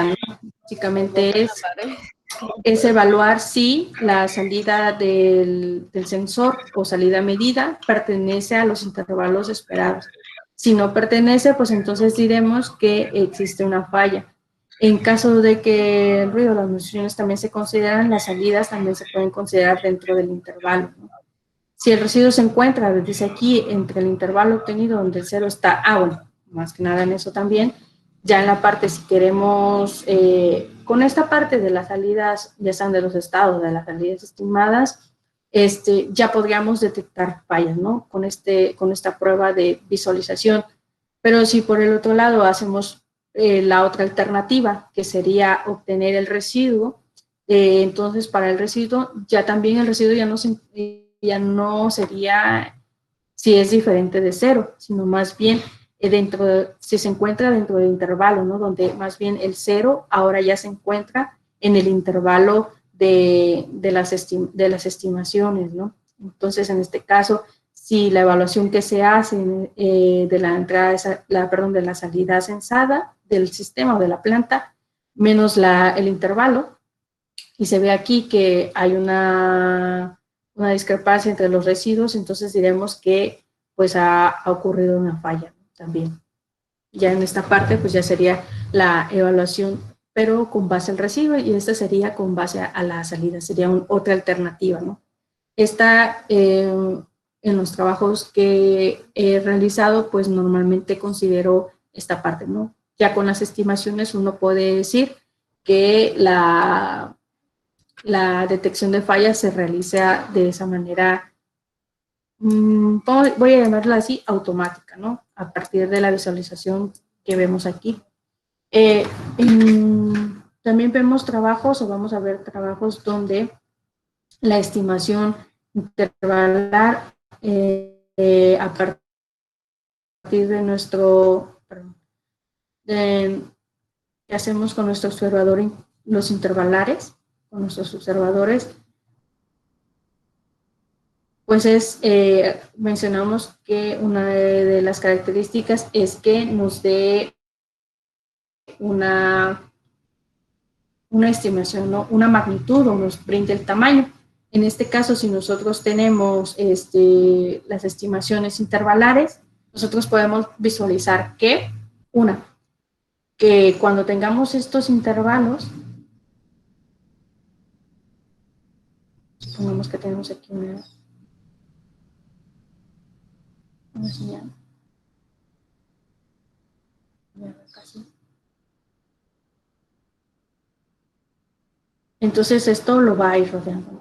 ¿no? Básicamente es evaluar si la salida del sensor o salida medida pertenece a los intervalos esperados. Si no pertenece, pues entonces diremos que existe una falla. En caso de que el ruido, las vibraciones también se consideran, las salidas también se pueden considerar dentro del intervalo, ¿no? Si el residuo se encuentra, dice aquí, entre el intervalo obtenido donde el cero está, bueno, más que nada en eso también, ya en la parte, si queremos, con esta parte de las salidas, ya sean de los estados, de las salidas estimadas, ya podríamos detectar fallas, ¿no? Con esta prueba de visualización. Pero si por el otro lado hacemos la otra alternativa, que sería obtener el residuo, entonces para el residuo, ya también el residuo ya no sería si es diferente de cero, sino más bien si se encuentra dentro del intervalo, ¿no? Donde más bien el cero ahora ya se encuentra en el intervalo de las estimaciones, ¿no? Entonces, en este caso, si la evaluación que se hace de la entrada, de la salida censada del sistema o de la planta, menos el intervalo, y se ve aquí que hay una discrepancia entre los residuos, entonces diremos que pues ha ocurrido una falla también. Ya en esta parte pues ya sería la evaluación, pero con base al residuo, y esta sería con base a la salida, sería otra alternativa, ¿no? Esta, en los trabajos que he realizado, pues normalmente considero esta parte, ¿no? Ya con las estimaciones uno puede decir que la detección de fallas se realiza de esa manera, voy a llamarla así, automática, ¿no? A partir de la visualización que vemos aquí. También vemos trabajos, o vamos a ver trabajos donde la estimación intervalar a partir de que hacemos con nuestro observador, los intervalares, con nuestros observadores, pues mencionamos que una de las características es que nos dé una estimación, ¿no? Una magnitud, o nos brinde el tamaño. En este caso, si nosotros tenemos las estimaciones intervalares, nosotros podemos visualizar que cuando tengamos estos intervalos, supongamos que tenemos aquí una señal. Entonces esto lo va a ir rodeando.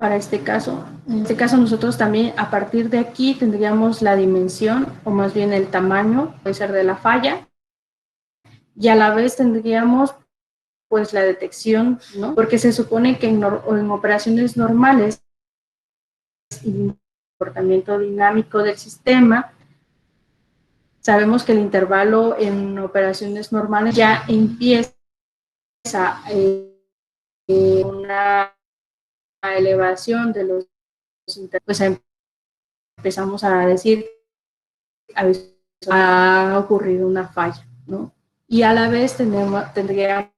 En este caso nosotros también a partir de aquí tendríamos la dimensión, o más bien el tamaño, puede ser de la falla, y a la vez tendríamos pues la detección, ¿no? Porque se supone que en operaciones normales y el comportamiento dinámico del sistema, sabemos que el intervalo en operaciones normales ya empieza una elevación de los pues empezamos a decir ha ocurrido una falla, ¿no? Y a la vez tendríamos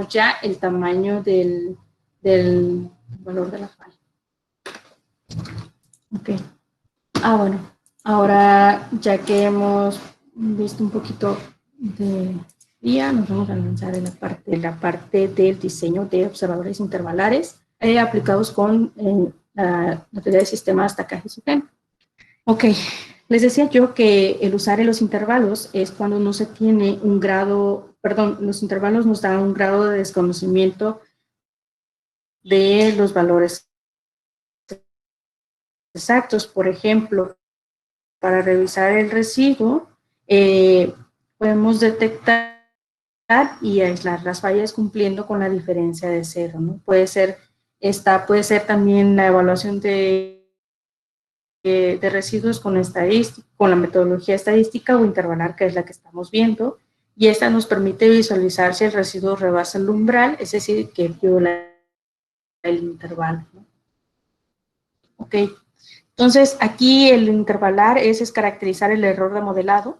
ya el tamaño del valor de la falla. Ok. Bueno, ahora ya que hemos visto un poquito de guía, nos vamos a lanzar en la parte del diseño de observadores intervalares aplicados con la teoría de sistemas Takagi-Suken. Ok, les decía yo que el usar en los intervalos es cuando no se tiene un grado, los intervalos nos dan un grado de desconocimiento de los valores exactos. Por ejemplo, para revisar el residuo, podemos detectar y aislar las fallas cumpliendo con la diferencia de cero, ¿no? Puede ser también la evaluación de residuos con la metodología estadística o intervalar, que es la que estamos viendo, y esta nos permite visualizar si el residuo rebasa el umbral, es decir, que viola el intervalo, ¿no? Ok, entonces aquí el intervalar es caracterizar el error de modelado.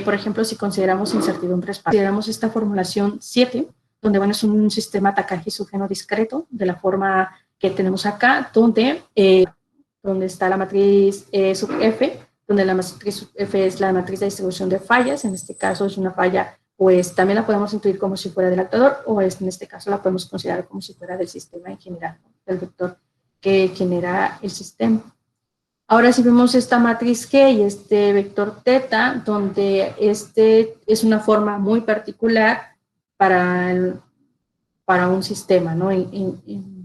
Por ejemplo, si consideramos incertidumbre espacial, consideramos esta formulación 7, donde bueno, es un sistema Takagi-Sugeno discreto, de la forma que tenemos acá, donde está la matriz sub F, donde la matriz sub F es la matriz de distribución de fallas. En este caso es una falla, pues también la podemos intuir como si fuera del actuador, o en este caso la podemos considerar como si fuera del sistema en general, del vector que genera el sistema. Ahora si vemos esta matriz G y este vector teta, donde este es una forma muy particular para un sistema, ¿no?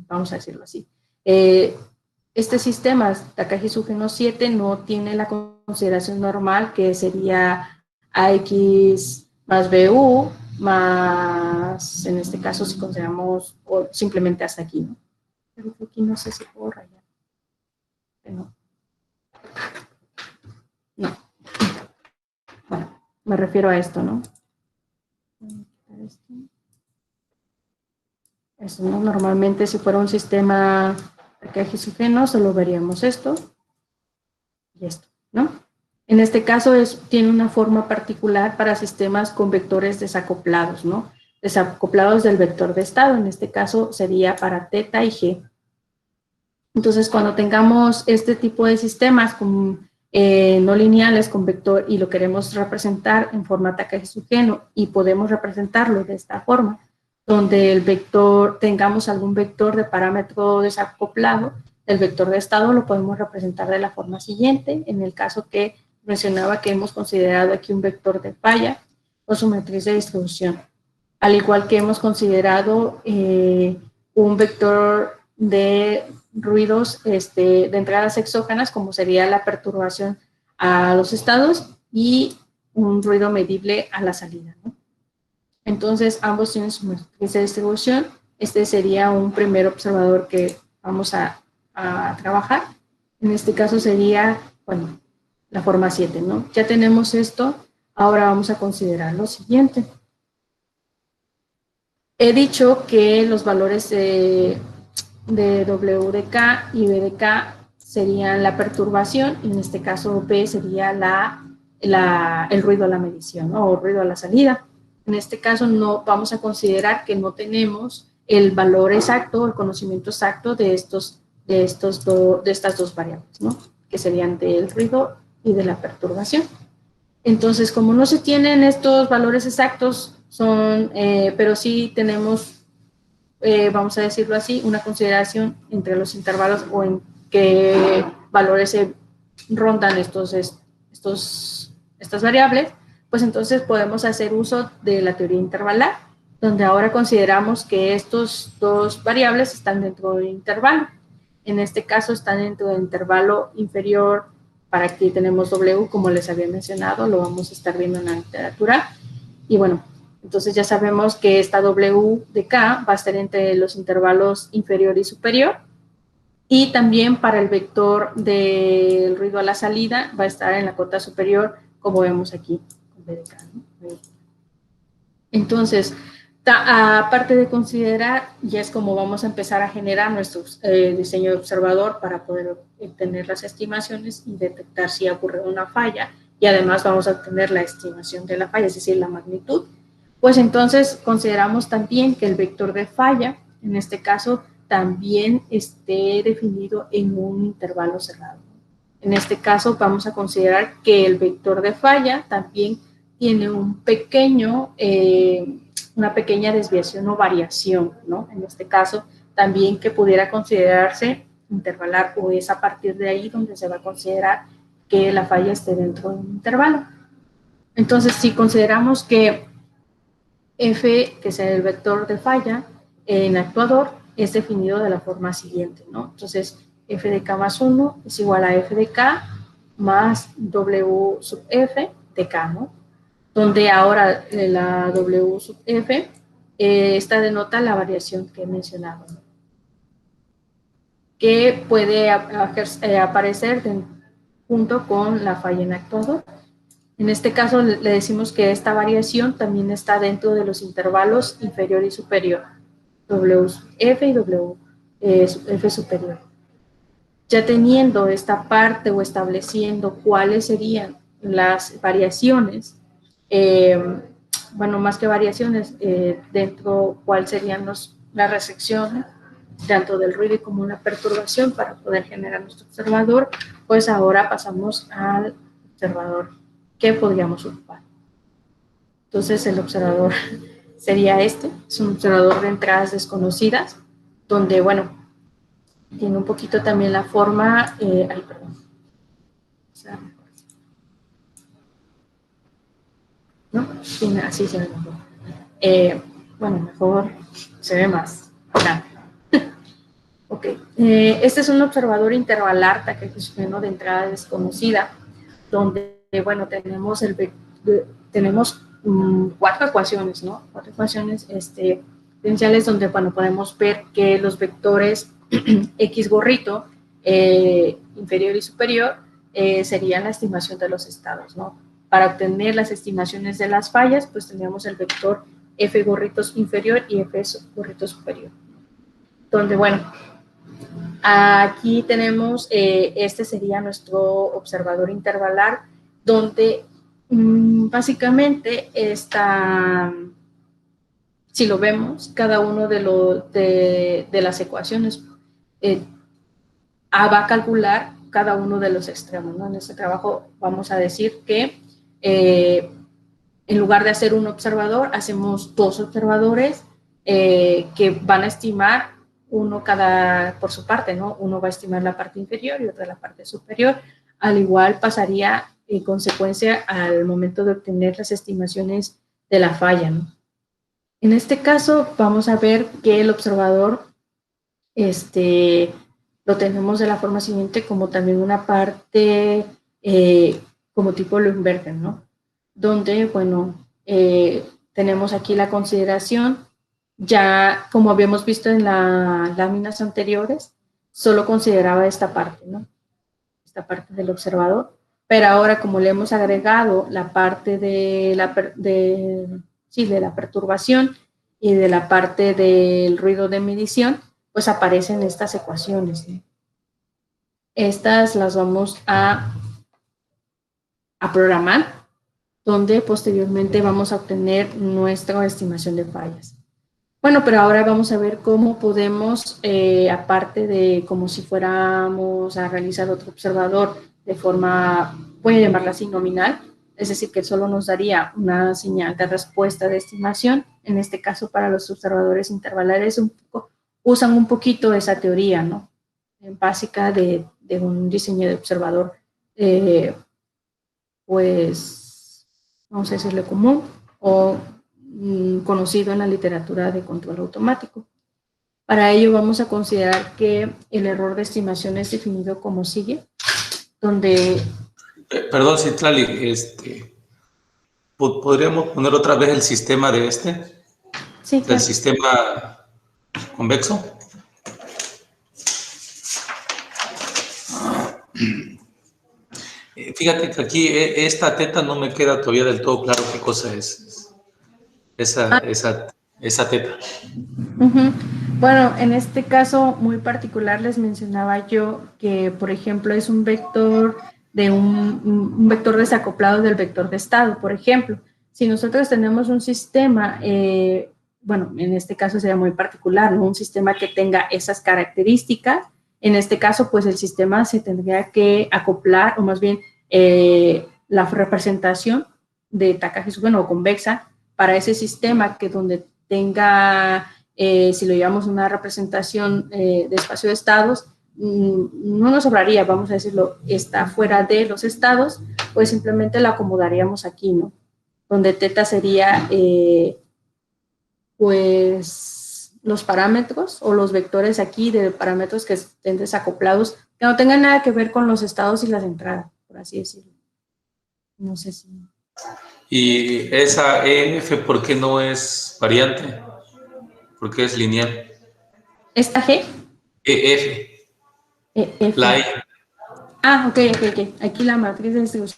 Vamos a decirlo así. Este sistema, Takagi-Sugeno 7, no tiene la consideración normal, que sería AX más BU, más, en este caso, si consideramos, o simplemente hasta aquí, ¿no? Pero aquí no sé si puedo rayar. No. No. Bueno, me refiero a esto, ¿no? Eso, ¿no? Normalmente, si fuera un sistema Takagi-Sugeno, solo veríamos esto y esto, ¿no? En este caso tiene una forma particular para sistemas con vectores desacoplados, ¿no? Desacoplados del vector de estado, en este caso sería para teta y g. Entonces, cuando tengamos este tipo de sistemas con, no lineales con vector y lo queremos representar en forma Takagi-Sugeno y podemos representarlo de esta forma, donde el vector, tengamos algún vector de parámetro desacoplado, el vector de estado lo podemos representar de la forma siguiente, en el caso que mencionaba que hemos considerado aquí un vector de falla o su matriz de distribución, al igual que hemos considerado un vector de ruidos de entradas exógenas, como sería la perturbación a los estados y un ruido medible a la salida, ¿no? Entonces, ambos tienen su matriz de distribución. Este sería un primer observador que vamos a trabajar. En este caso sería, bueno, la forma 7, ¿no? Ya tenemos esto, ahora vamos a considerar lo siguiente. He dicho que los valores de W de K y B de K serían la perturbación, y en este caso B sería el ruido a la medición, ¿no? O ruido a la salida. En este caso no vamos a considerar que no tenemos el valor exacto, el conocimiento exacto de estas dos variables, ¿no? Que serían del ruido y de la perturbación. Entonces, como no se tienen estos valores exactos, pero sí tenemos, vamos a decirlo así, una consideración entre los intervalos o en qué valores se rondan estas variables, pues entonces podemos hacer uso de la teoría intervalar, donde ahora consideramos que estos dos variables están dentro del intervalo. En este caso están dentro del intervalo inferior. Para aquí tenemos W, como les había mencionado, lo vamos a estar viendo en la literatura. Y bueno, entonces ya sabemos que esta W de K va a estar entre los intervalos inferior y superior. Y también para el vector del ruido a la salida va a estar en la cota superior, como vemos aquí, con B de K, ¿no? Entonces, aparte de considerar, ya es como vamos a empezar a generar nuestro diseño de observador para poder obtener las estimaciones y detectar si ha ocurrido una falla, y además vamos a obtener la estimación de la falla, es decir, la magnitud. Pues entonces consideramos también que el vector de falla, en este caso, también esté definido en un intervalo cerrado. En este caso vamos a considerar que el vector de falla también tiene una pequeña desviación o variación, ¿no? En este caso, también que pudiera considerarse intervalar, o es a partir de ahí donde se va a considerar que la falla esté dentro de un intervalo. Entonces, si consideramos que F, que es el vector de falla, en actuador, es definido de la forma siguiente, ¿no? Entonces, F de K más 1 es igual a F de K más W sub F de K, ¿no? Donde ahora la W sub F, esta denota la variación que he mencionado, ¿no? Que puede aparecer junto con la falla en actuador. En este caso le decimos que esta variación también está dentro de los intervalos inferior y superior, WF y WF superior. Ya teniendo esta parte o estableciendo cuáles serían las variaciones, bueno, más que variaciones, dentro cuáles serían las restricciones, tanto del ruido como una perturbación para poder generar nuestro observador, pues ahora pasamos al observador que podríamos ocupar. Entonces el observador sería este, es un observador de entradas desconocidas, donde, bueno, tiene un poquito también la forma, ay, perdón, o sea, ¿no? Tiene, así se ve mejor. Bueno, mejor se ve más grande. Ok, este es un observador intervalar taquegrafeno de entrada desconocida, donde, bueno, tenemos cuatro ecuaciones, ¿no? Cuatro ecuaciones diferenciales donde, bueno, podemos ver que los vectores X gorrito, inferior y superior, serían la estimación de los estados, ¿no? Para obtener las estimaciones de las fallas, pues tendríamos el vector F gorritos inferior y F gorritos superior. Donde, bueno, aquí tenemos, este sería nuestro observador intervalar, donde básicamente está, si lo vemos, cada uno de las ecuaciones va a calcular cada uno de los extremos, ¿no? En este trabajo vamos a decir que en lugar de hacer un observador, hacemos dos observadores que van a estimar uno cada por su parte, ¿no? Uno va a estimar la parte inferior y otro la parte superior. Al igual pasaría en consecuencia al momento de obtener las estimaciones de la falla, ¿no? En este caso vamos a ver que el observador lo tenemos de la forma siguiente, como también una parte como tipo Lundberger, ¿no? Donde, bueno, tenemos aquí la consideración, ya como habíamos visto en las láminas anteriores, solo consideraba esta parte, ¿no? Esta parte del observador, pero ahora como le hemos agregado la parte de la perturbación y de la parte del ruido de medición, pues aparecen estas ecuaciones, ¿no? Estas las vamos a programar, donde posteriormente vamos a obtener nuestra estimación de fallas. Bueno, pero ahora vamos a ver cómo podemos, aparte de como si fuéramos a realizar otro observador de forma, voy a llamarla así, nominal, es decir, que solo nos daría una señal de respuesta de estimación. En este caso, para los observadores intervalares, usan un poquito esa teoría, ¿no? Básica de un diseño de observador, pues, vamos a decirle común o conocido en la literatura de control automático. Para ello vamos a considerar que el error de estimación es definido como sigue, donde... Perdón, Citlali, ¿podríamos poner otra vez el sistema de Sí, del claro. sistema convexo? Fíjate que aquí esta teta no me queda todavía del todo claro qué cosa es esa teta. Bueno, en este caso muy particular les mencionaba yo que, por ejemplo, es un vector de un vector desacoplado del vector de estado. Por ejemplo, si nosotros tenemos un sistema, bueno, en este caso sería muy particular, ¿no? Un sistema que tenga esas características. En este caso, pues el sistema se tendría que acoplar, o más bien la representación de Takagi, bueno, convexa, para ese sistema que donde tenga, si lo llamamos una representación de espacio de estados, no nos sobraría, vamos a decirlo, está fuera de los estados, pues simplemente la acomodaríamos aquí, ¿no? Donde teta sería, pues, los parámetros o los vectores aquí de parámetros que estén desacoplados, que no tengan nada que ver con los estados y las entradas, por así decirlo. No sé si... ¿Y esa EF por qué no es variante? ¿Por qué es lineal? ¿Esta G? EF. F. La I. Ah, ok. Aquí la matriz de distribución.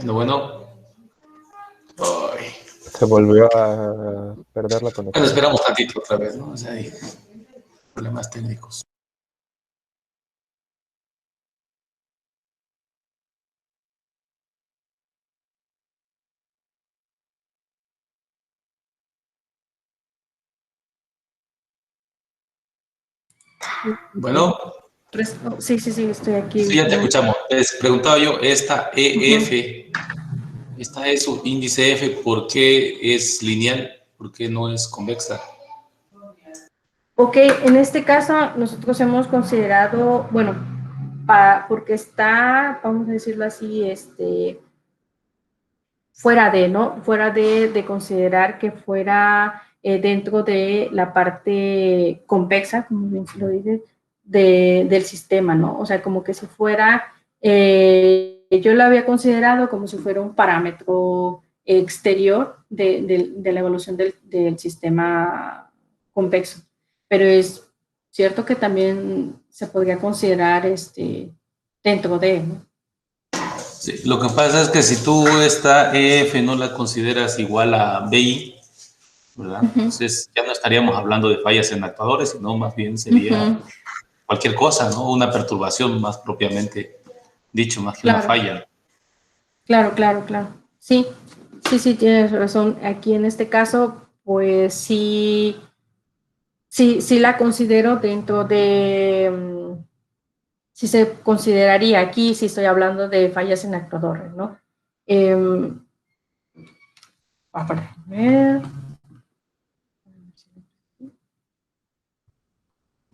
Bueno. Ay. Se volvió a perder la conexión. Bueno, esperamos tantito otra vez, ¿no? O sea, hay problemas técnicos. Bueno. Sí, estoy aquí. Sí, ya te escuchamos. Les preguntaba yo, esta EF, esta es su índice F, ¿por qué es lineal? ¿Por qué no es convexa? Ok, en este caso nosotros hemos considerado, bueno, porque está, vamos a decirlo así, fuera de, ¿no? Fuera de considerar que fuera dentro de la parte convexa, como bien se lo dice, del sistema, ¿no? O sea, como que si fuera, yo lo había considerado como si fuera un parámetro exterior de la evolución del sistema convexo, pero es cierto que también se podría considerar dentro de, ¿no? Sí, lo que pasa es que si tú esta EF no la consideras igual a BI, ¿verdad? Entonces ya no estaríamos hablando de fallas en actuadores, sino más bien sería cualquier cosa, ¿no? Una perturbación más propiamente dicho, más que una falla. Claro. Sí, tienes razón. Aquí en este caso, pues sí la considero dentro de, sí se consideraría aquí, si estoy hablando de fallas en actuadores, ¿no? A ver.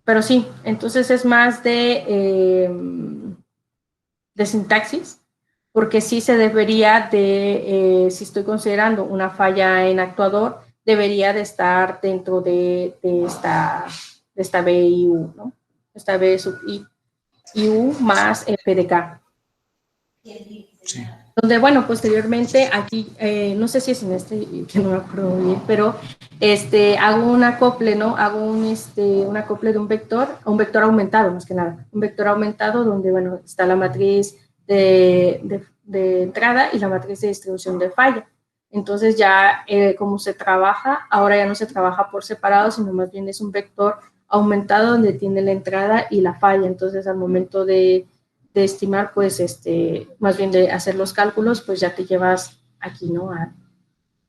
Pero sí, entonces es más de sintaxis, porque sí se debería si estoy considerando una falla en actuador, debería de estar dentro de esta BIU, ¿no? Esta B sub IU más PDK. Sí. Donde, bueno, posteriormente aquí, no sé si es en que no me acuerdo bien, pero hago un acople, ¿no? Hago un acople de un vector aumentado, más que nada. Un vector aumentado donde, bueno, está la matriz de entrada y la matriz de distribución de falla. Entonces ya, como se trabaja, ahora ya no se trabaja por separado, sino más bien es un vector aumentado donde tiene la entrada y la falla. Entonces, al momento de estimar, pues, más bien de hacer los cálculos, pues ya te llevas aquí, ¿no?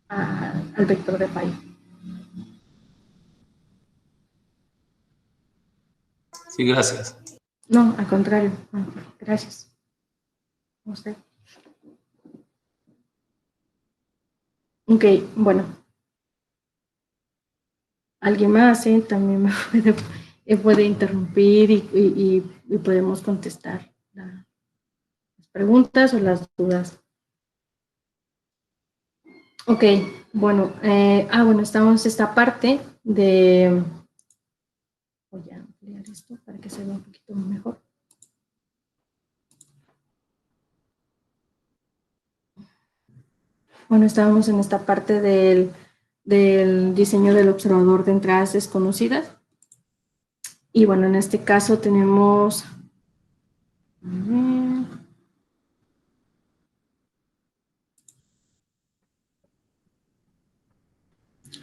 Al vector de falla. Sí, gracias. No, al contrario. Gracias. A usted. Ok, bueno. Alguien más, también me puede interrumpir y podemos contestar las preguntas o las dudas. Ok, bueno, bueno, estamos en esta parte de... Voy a ampliar esto para que se vea un poquito mejor. Bueno, estábamos en esta parte del diseño del observador de entradas desconocidas. Y bueno, en este caso tenemos...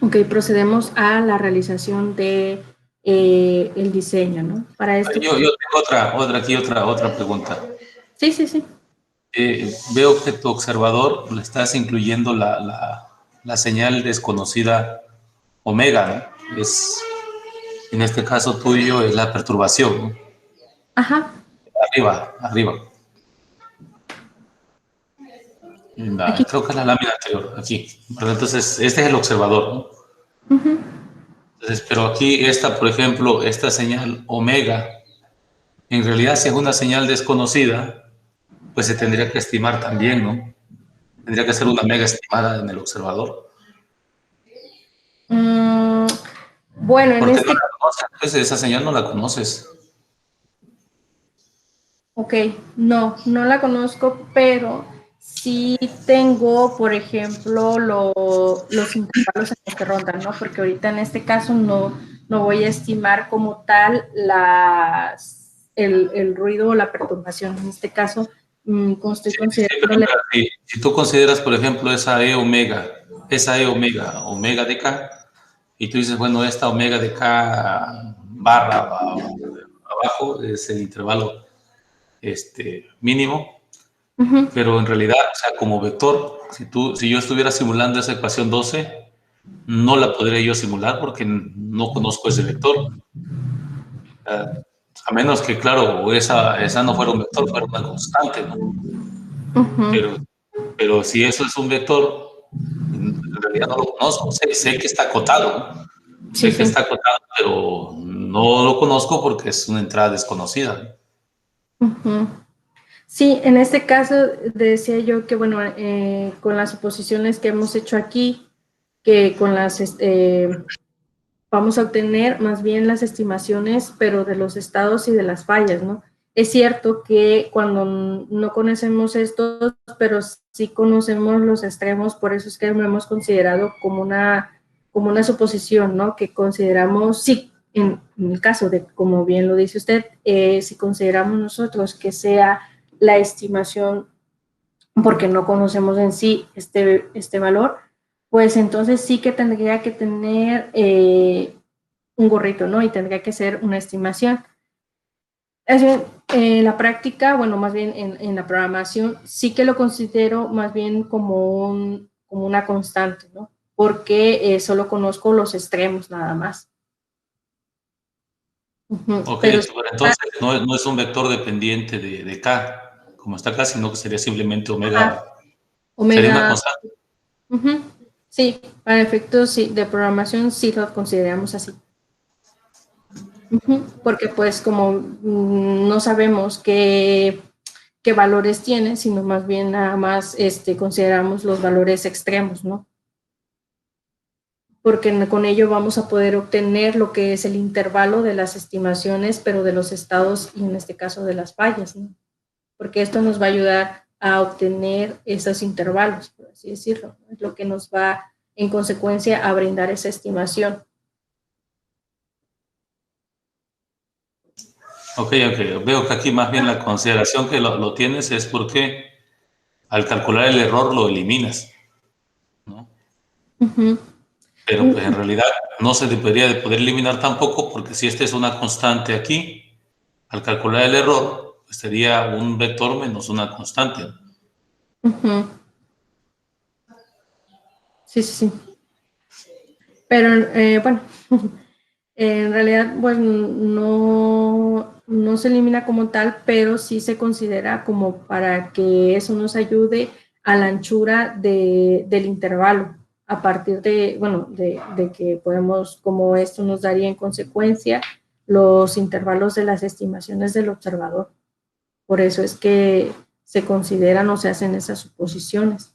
Ok, procedemos a la realización de el diseño, ¿no? Para esto... Yo tengo otra pregunta. Sí. Veo que tu observador le estás incluyendo la señal desconocida omega, ¿no? En este caso tuyo es la perturbación, ¿no? Ajá. Arriba. Creo que es la lámina anterior, aquí. Entonces, este es el observador, ¿no? Entonces, pero aquí por ejemplo, esta señal omega, en realidad si es una señal desconocida, pues se tendría que estimar también, ¿no? Tendría que ser una mega estimada en el observador. Bueno, porque no la conoces, pues esa señal no la conoces. Ok, no la conozco, pero sí tengo, por ejemplo, los intervalos en los que rondan, ¿no? Porque ahorita en este caso no voy a estimar como tal el ruido o la perturbación. En este caso como estoy Sí, considerando... si tú consideras, por ejemplo, esa E omega, omega de K, y tú dices, bueno, esta omega de K barra abajo es el intervalo mínimo, pero en realidad, o sea, como vector, si yo estuviera simulando esa ecuación 12, no la podría yo simular porque no conozco ese vector. A menos que, claro, esa no fuera un vector, fuera una constante, ¿no? Pero si eso es un vector, en realidad no lo conozco. Sé que está acotado, ¿no? Sí, Sé que sí. está acotado, pero no lo conozco porque es una entrada desconocida. Sí, en este caso decía yo que, bueno, con las suposiciones que hemos hecho aquí, que con las, vamos a obtener más bien las estimaciones, pero de los estados y de las fallas, ¿no? Es cierto que cuando no conocemos estos, pero sí conocemos los extremos, por eso es que lo hemos considerado como una suposición, ¿no? Que consideramos, sí, en el caso de, como bien lo dice usted, si consideramos nosotros que sea la estimación, porque no conocemos en sí este valor, pues entonces sí que tendría que tener un gorrito, ¿no? Y tendría que ser una estimación. Es bien, en la práctica, bueno, más bien en la programación, sí que lo considero más bien como una constante, ¿no? Porque solo conozco los extremos nada más. Ok, Pero pero entonces no es un vector dependiente de K, como está acá, sino que sería simplemente omega, sería una omega, constante. sí, para efectos sí, de programación sí lo consideramos así. Porque pues como no sabemos qué valores tiene, sino más bien nada más consideramos los valores extremos, ¿no? Porque con ello vamos a poder obtener lo que es el intervalo de las estimaciones, pero de los estados y en este caso de las fallas, ¿no? Porque esto nos va a ayudar a obtener esos intervalos, por así decirlo, ¿no? Es lo que nos va en consecuencia a brindar esa estimación. Ok. Veo que aquí más bien la consideración que lo tienes es porque al calcular el error lo eliminas, ¿no? Pero pues en realidad no se debería de poder eliminar tampoco porque si esta es una constante aquí, al calcular el error, pues sería un vector menos una constante. Sí, sí, sí. Pero bueno, en realidad pues no se elimina como tal, pero sí se considera como para que eso nos ayude a la anchura del intervalo, a partir de, bueno, de que podemos, como esto nos daría en consecuencia los intervalos de las estimaciones del observador. Por eso es que se consideran o se hacen esas suposiciones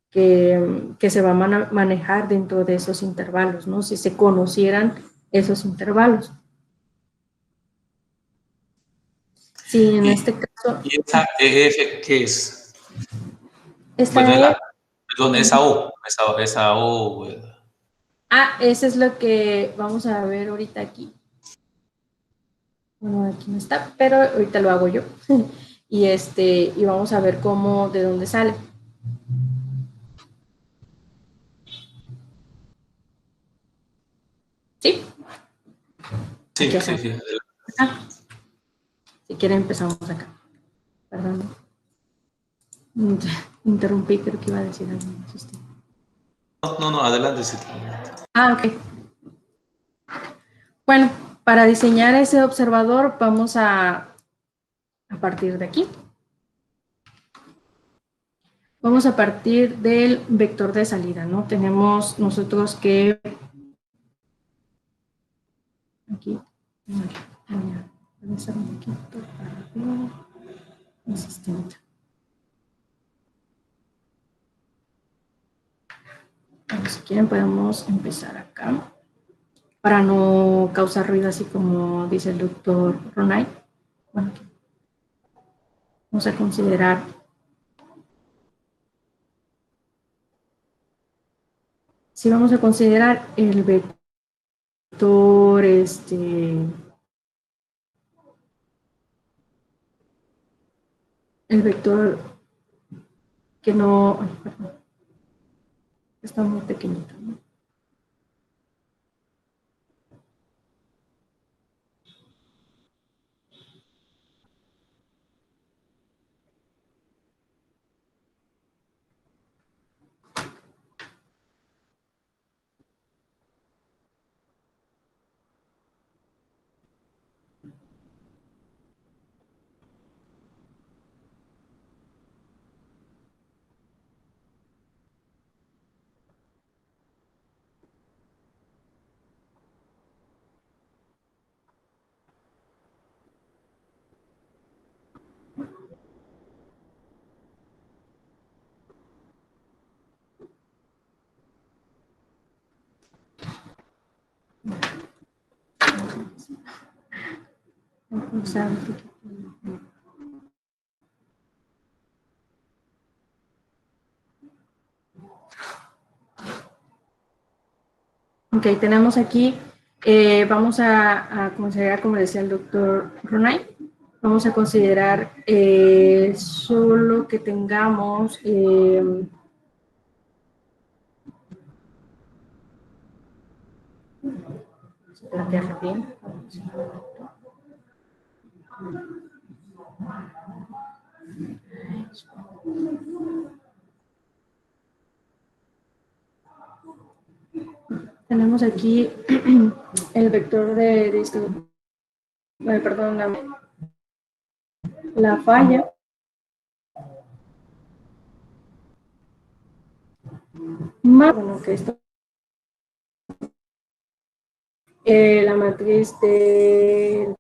que se va a manejar dentro de esos intervalos, ¿no? Si se conocieran esos intervalos. Sí, en este caso. ¿Y esa EF qué es? Bueno, Esta es. perdón, esa O. Eso es lo que vamos a ver ahorita aquí. Bueno, aquí no está, pero ahorita lo hago yo. Y vamos a ver cómo, de dónde sale. ¿Sí? Sí, sí, sí. Si quieren empezamos acá. Perdón. Interrumpí, creo que iba a decir algo. Me asusté. No, adelante. Sí. Ok. Bueno, para diseñar ese observador vamos a partir de aquí. Vamos a partir del vector de salida, ¿no? Tenemos nosotros que aquí voy a hacer un poquito para arriba. Asistente. Bueno, si quieren podemos empezar acá para no causar ruido así como dice el doctor Ronay. Bueno, vamos a considerar si vamos a considerar el vector el vector que no, ay, perdón, está muy pequeñito, ¿no? Vamos a ver. Ok, tenemos aquí, vamos a considerar, como decía el doctor Ronay, vamos a considerar solo que tengamos plantearlo bien. Tenemos aquí el vector de perdón, la falla. Más bueno que esto. La matriz de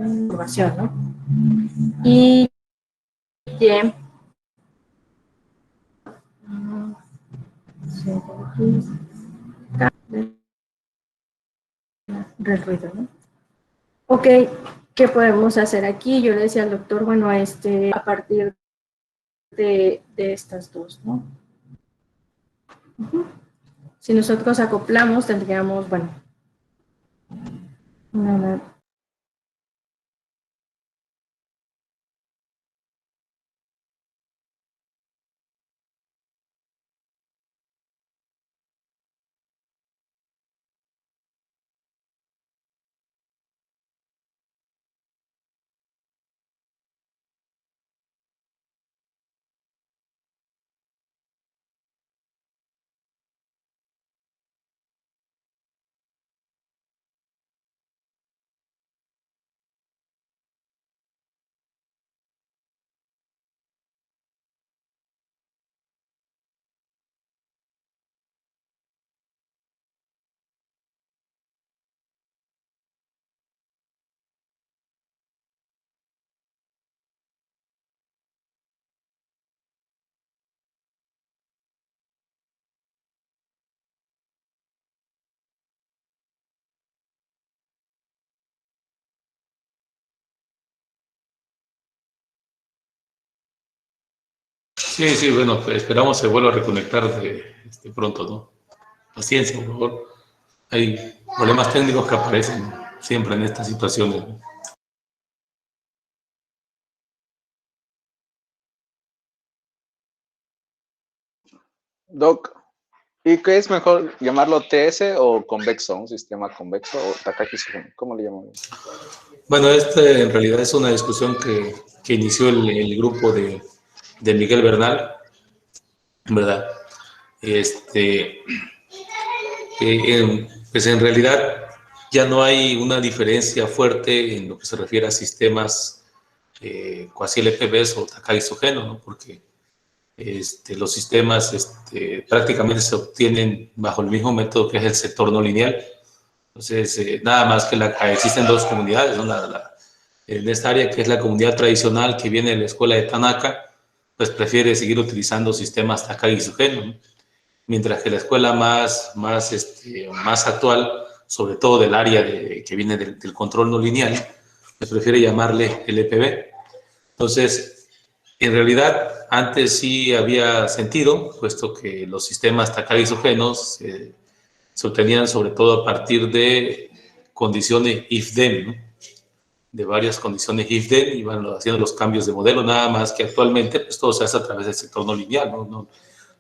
información, ¿no? Y bien. Del ruido, ¿no? Ok, ¿qué podemos hacer aquí? Yo le decía al doctor, bueno, a partir de estas dos, ¿no? Si nosotros acoplamos, tendríamos, bueno, una Sí, sí, bueno, pues esperamos se vuelva a reconectar pronto, ¿no? Paciencia, por favor. Hay problemas técnicos que aparecen siempre en estas situaciones, ¿no? Doc, ¿y qué es mejor llamarlo TS o convexo? ¿Un sistema convexo o Takagi-Sugeno? ¿Cómo le llamamos? Bueno, en realidad es una discusión que inició el grupo de Miguel Bernal, ¿verdad? Pues en realidad ya no hay una diferencia fuerte en lo que se refiere a sistemas cuasi LPBs o Takagi-Sugeno, ¿no? Porque los sistemas prácticamente se obtienen bajo el mismo método que es el sector no lineal. Entonces, nada más que existen dos comunidades, ¿no? En esta área, que es la comunidad tradicional que viene de la escuela de Tanaka, pues prefiere seguir utilizando sistemas Takagi-Sugeno, ¿no? Mientras que la escuela más actual, sobre todo del área que viene del control no lineal, pues prefiere llamarle LPB. Entonces, En realidad, antes sí había sentido, puesto que los sistemas Takagi-Sogeno se obtenían sobre todo a partir de condiciones if-then, ¿no? De varias condiciones if-then, y van haciendo los cambios de modelo, nada más que actualmente pues todo se hace a través del sector no lineal, ¿no?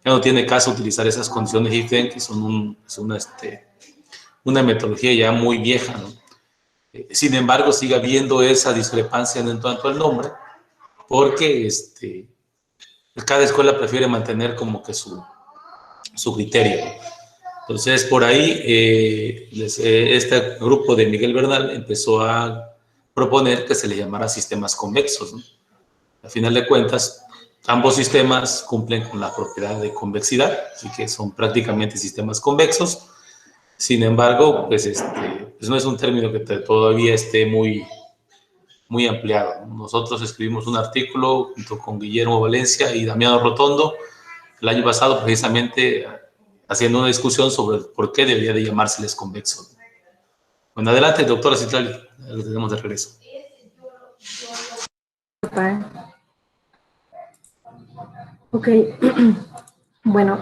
Ya no tiene caso utilizar esas condiciones if-then, que son una metodología ya muy vieja, ¿no? Sin embargo, sigue habiendo esa discrepancia en cuanto al nombre, porque cada escuela prefiere mantener como que su criterio. Entonces, por ahí, este grupo de Miguel Bernal empezó a proponer que se le llamara sistemas convexos, ¿no? Al final de cuentas, ambos sistemas cumplen con la propiedad de convexidad, así que son prácticamente sistemas convexos. Sin embargo, pues no es un término que todavía esté muy ampliado, ¿no? Nosotros escribimos un artículo junto con Guillermo Valencia y Damiano Rotondo el año pasado, precisamente haciendo una discusión sobre por qué debería de llamárseles convexos. Bueno, adelante, doctora Citlali, lo tenemos de regreso. Ok, bueno,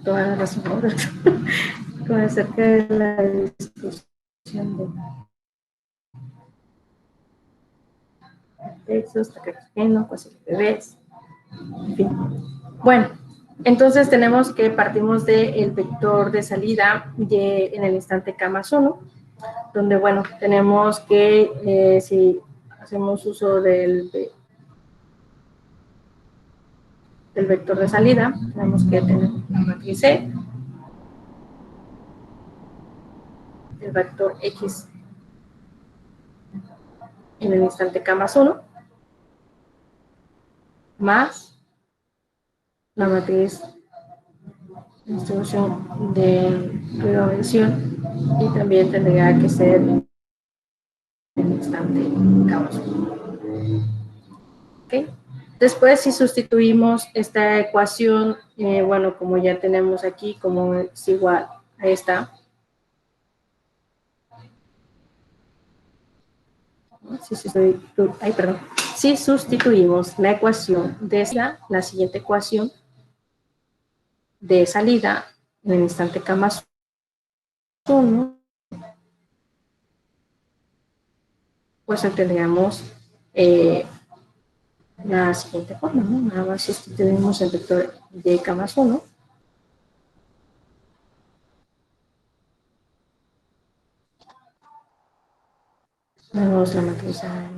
toda la razón con acerca de la discusión de textos, Takagi-Sogeno, pues el bebés, en fin. Bueno, entonces tenemos que partimos del vector de salida en el instante K+1, donde, bueno, tenemos que, si hacemos uso del vector de salida, tenemos que tener la matriz C, el vector X en el instante K+1, más la matriz de distribución de prevención, y también tendría que ser en el instante K+1. ¿Okay? Después, si sustituimos esta ecuación, bueno, como ya tenemos aquí, como es igual a esta, si sustituimos la ecuación de la siguiente ecuación de salida en el instante K+1, pues obtendríamos la siguiente forma, ¿no? Nada más sustituimos el vector de K+1 menos la matriz A.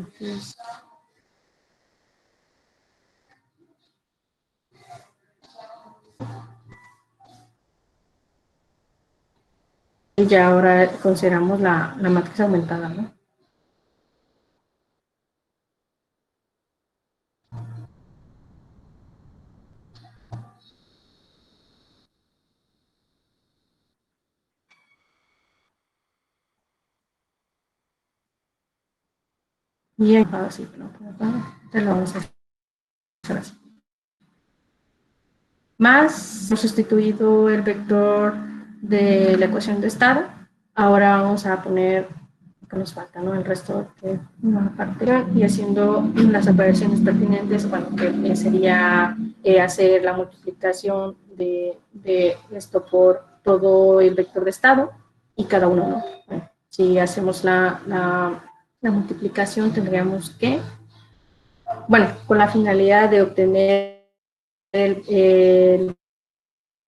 Y ya ahora consideramos la matriz aumentada, ¿no? Y así, pero te lo vamos a hacer así. Más, hemos sustituido el vector de la ecuación de estado. Ahora vamos a poner lo que nos falta, ¿no? El resto de una parte, y haciendo las operaciones pertinentes, bueno, que sería hacer la multiplicación de esto por todo el vector de estado y cada uno, ¿no? Bueno, si hacemos la multiplicación, tendríamos que, bueno, con la finalidad de obtener el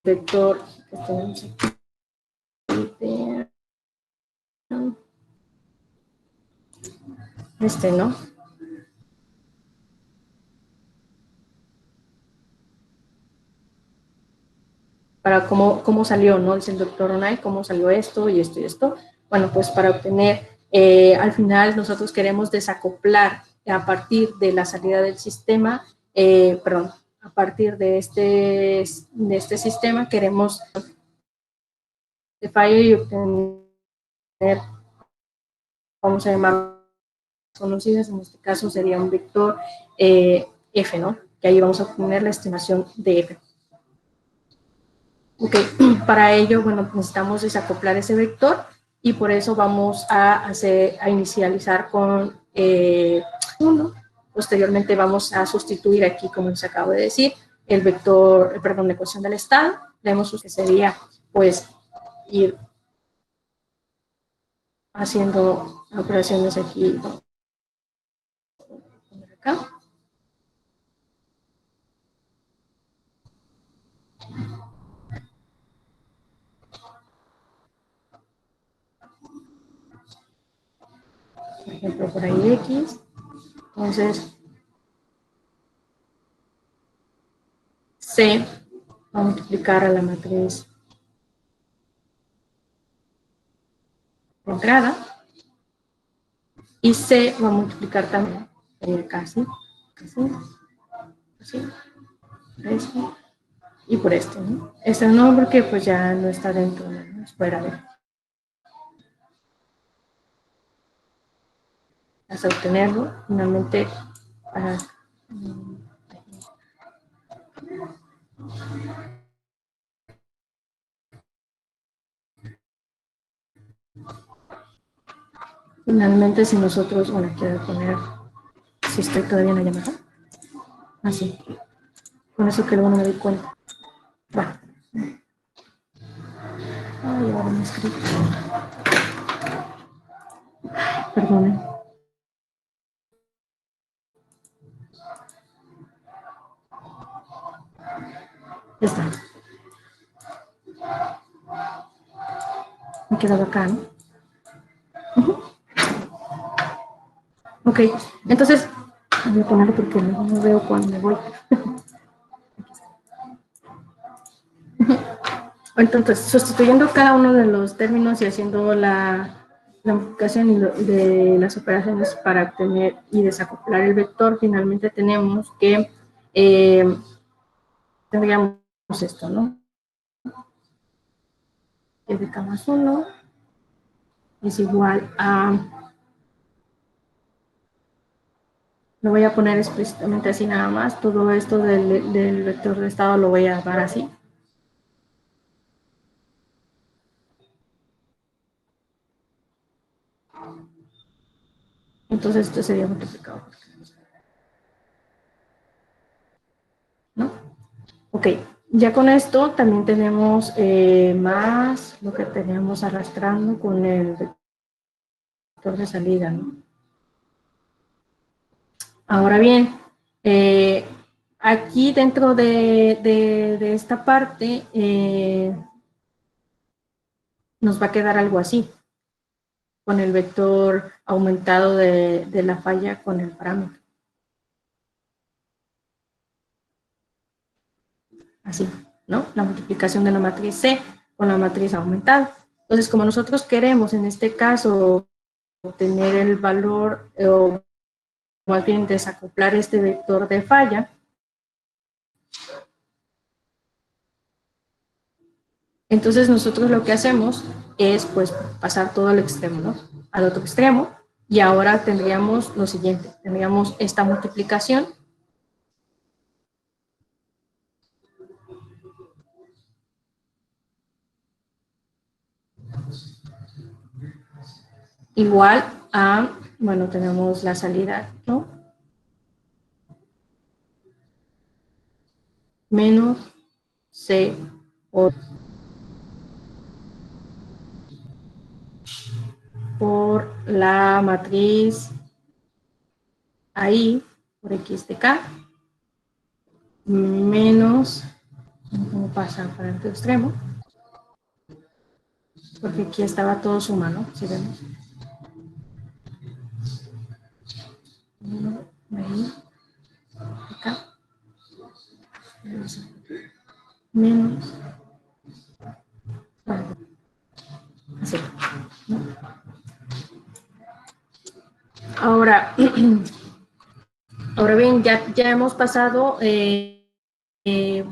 vector que tenemos aquí, ¿no? Para cómo salió, ¿no? Dice el doctor Onay, cómo salió esto y esto y esto. Bueno, pues para obtener, al final nosotros queremos desacoplar a partir de la salida del sistema, a partir de este sistema queremos de fallo y obtener, vamos a llamar conocidas, en este caso sería un vector F, ¿no? Que ahí vamos a obtener la estimación de F. Ok, para ello, bueno, necesitamos desacoplar ese vector y por eso vamos a inicializar con 1, Posteriormente vamos a sustituir aquí, como les acabo de decir, el vector, perdón, la ecuación del estado. Vemos que sería, pues, ir haciendo operaciones aquí, acá. Por ejemplo, por ahí X. Entonces, C va a multiplicar a la matriz de entrada y C va a multiplicar también casi, así, esto, y por este, ¿no? Este no, porque pues ya no está dentro, ¿no? Es fuera de. Hasta obtenerlo, finalmente, para. Finalmente, si nosotros, bueno, quiero poner, si estoy todavía en la llamada, así, con eso que luego no me doy cuenta. Va. Ay, ahora me escribo. Perdonen. Ya está. Me he quedado acá, ¿no? Ok, entonces, voy a ponerlo porque no veo cuando me voy. Entonces, sustituyendo cada uno de los términos y haciendo la multiplicación de las operaciones para obtener y desacoplar el vector, finalmente tenemos que tendríamos esto, ¿no? Que de K más 1 es igual a, lo voy a poner explícitamente así nada más, todo esto del vector de estado lo voy a dar así. Entonces esto sería multiplicado por 3, ¿no? Ok, ya con esto también tenemos más lo que teníamos arrastrando con el vector de salida, ¿no? Ahora bien, aquí dentro de esta parte nos va a quedar algo así, con el vector aumentado de la falla con el parámetro. Así, ¿no? La multiplicación de la matriz C con la matriz aumentada. Entonces, como nosotros queremos en este caso obtener el valor, o más bien desacoplar este vector de falla, entonces nosotros lo que hacemos es pues pasar todo al extremo, ¿no? Al otro extremo, y ahora tendríamos lo siguiente, tendríamos esta multiplicación igual a, bueno, tenemos la salida, ¿no? Menos C por la matriz ahí, por X de K, menos, ¿cómo pasa para el otro extremo? Porque aquí estaba todo suma, ¿no? Si vemos. Ahí, acá, menos, bueno, así, ¿no? Ahora, ahora bien, ya hemos pasado,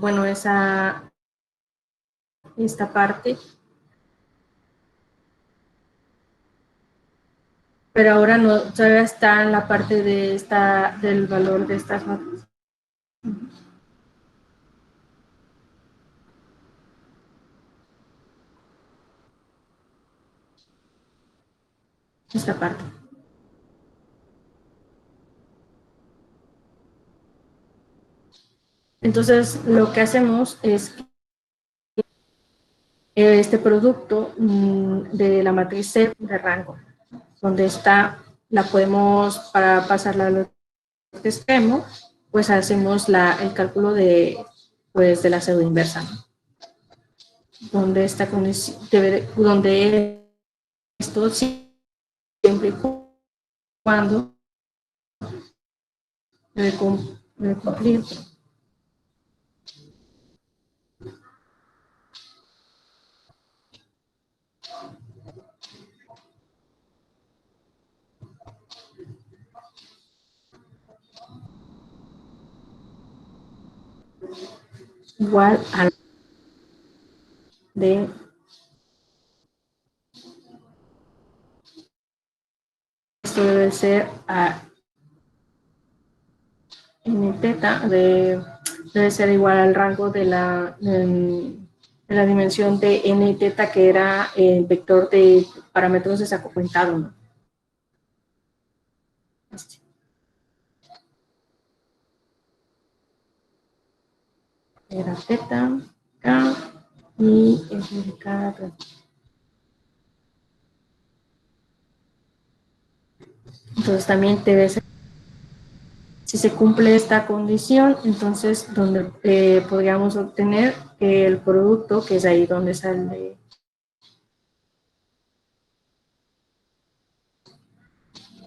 bueno, esta parte, pero ahora no, todavía está en la parte de del valor de estas matrices. Esta parte. Entonces, lo que hacemos es que este producto de la matriz C de rango, donde está, la podemos, para pasarla al extremo, pues hacemos el cálculo de, pues, de la pseudo inversa, ¿no? Donde esta condición, donde esto siempre y cuando debe cumplir. Igual al de esto debe ser a n teta, debe ser igual al rango de la dimensión de n teta, que era el vector de parámetros desacoplado, ¿no? Era teta, k, y f de k. Entonces también debe ser, si se cumple esta condición, entonces donde podríamos obtener el producto, que es ahí donde sale,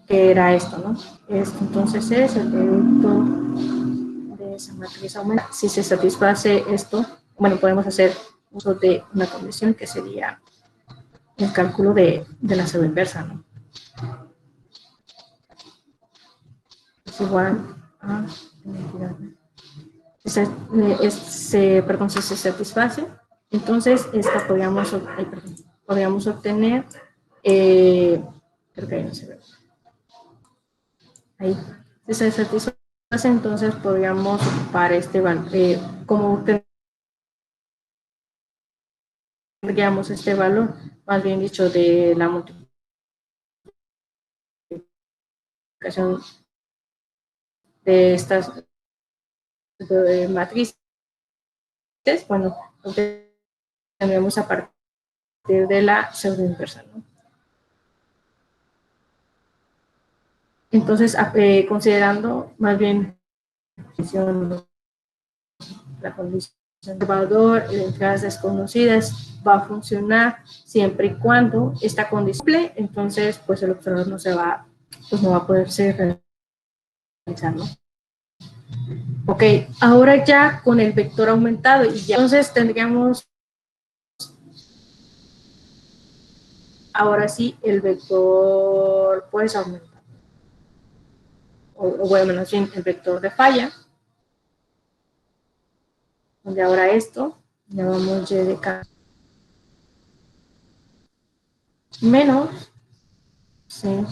que era esto, ¿no? Esto entonces es el producto de esa matriz aumenta. Si se satisface esto, bueno, podemos hacer uso de una condición que sería el cálculo de la pseudo inversa, ¿no? Es igual a perdón, si se satisface, entonces esta podríamos obtener, creo que ahí no se ve, ahí, si se satisface, entonces podríamos ocupar como tendríamos este valor, más bien dicho, de la multiplicación de estas matrices, bueno, tendríamos a partir de la pseudo inversa, ¿no? Entonces, considerando más bien la condición de valor y de entradas desconocidas, va a funcionar siempre y cuando esta condición cumple, entonces pues el observador no va a poder ser realizado, ¿no? Ok, ahora ya con el vector aumentado, y ya entonces tendríamos ahora sí el vector pues aumentado, o bueno, menos bien el vector de falla, donde ahora esto llamamos y de k menos, sí,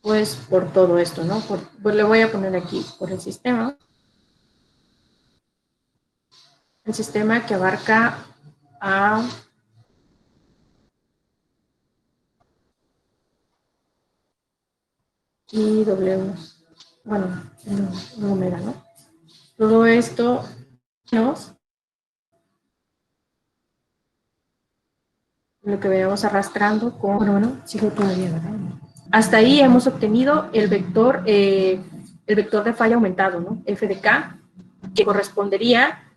pues por todo esto, ¿no? Pues le voy a poner aquí por el sistema que abarca a y W, bueno, no omega, ¿no? Todo esto menos lo que veníamos arrastrando con, bueno, sigo todavía, ¿verdad? Hasta ahí hemos obtenido el vector de falla aumentado, ¿no? F de K, que correspondería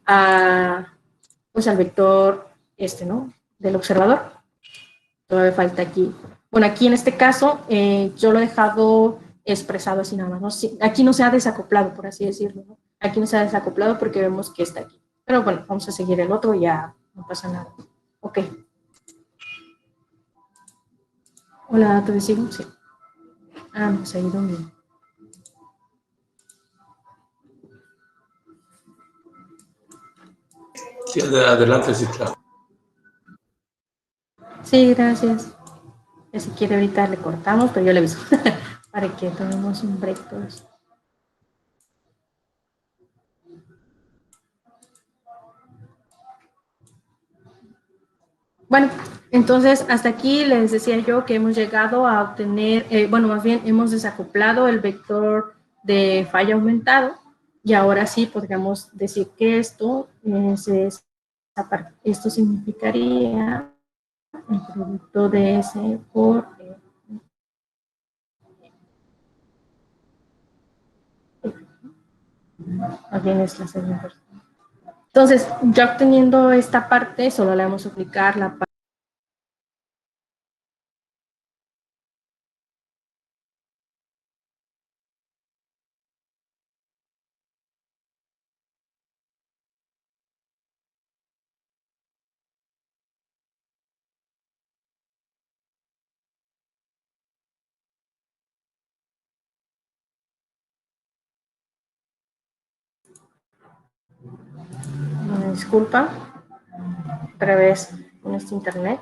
pues al vector ¿no? Del observador. Todavía falta aquí. Bueno, aquí en este caso yo lo he dejado expresado así nada más, ¿no? Aquí no se ha desacoplado, por así decirlo, ¿no? Aquí no se ha desacoplado porque vemos que está aquí. Pero bueno, vamos a seguir el otro y ya no pasa nada. Ok. Hola, ¿te sigo? Sí. Me ha ido bien. Sí, adelante, sí, claro. Sí, gracias. Si quiere ahorita le cortamos, pero yo le aviso para que tomemos un break todos. Bueno, entonces hasta aquí les decía yo que hemos llegado a obtener, bueno, más bien hemos desacoplado el vector de falla aumentado Y ahora sí podríamos decir que esto significaría el producto de S por más bien es la segunda. Entonces, ya obteniendo esta parte, solo le vamos a aplicar la parte. Una disculpa, otra vez con este internet.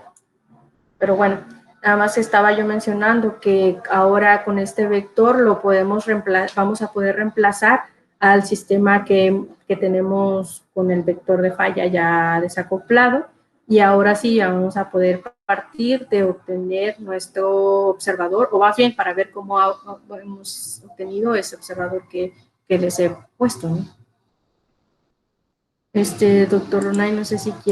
Pero bueno, nada más estaba yo mencionando que ahora con este vector lo podemos vamos a poder reemplazar al sistema que tenemos con el vector de falla ya desacoplado, y ahora sí ya vamos a poder partir de obtener nuestro observador, o más bien para ver cómo hemos obtenido ese observador que les he puesto, ¿no? Doctor Ronay, no sé si quiere.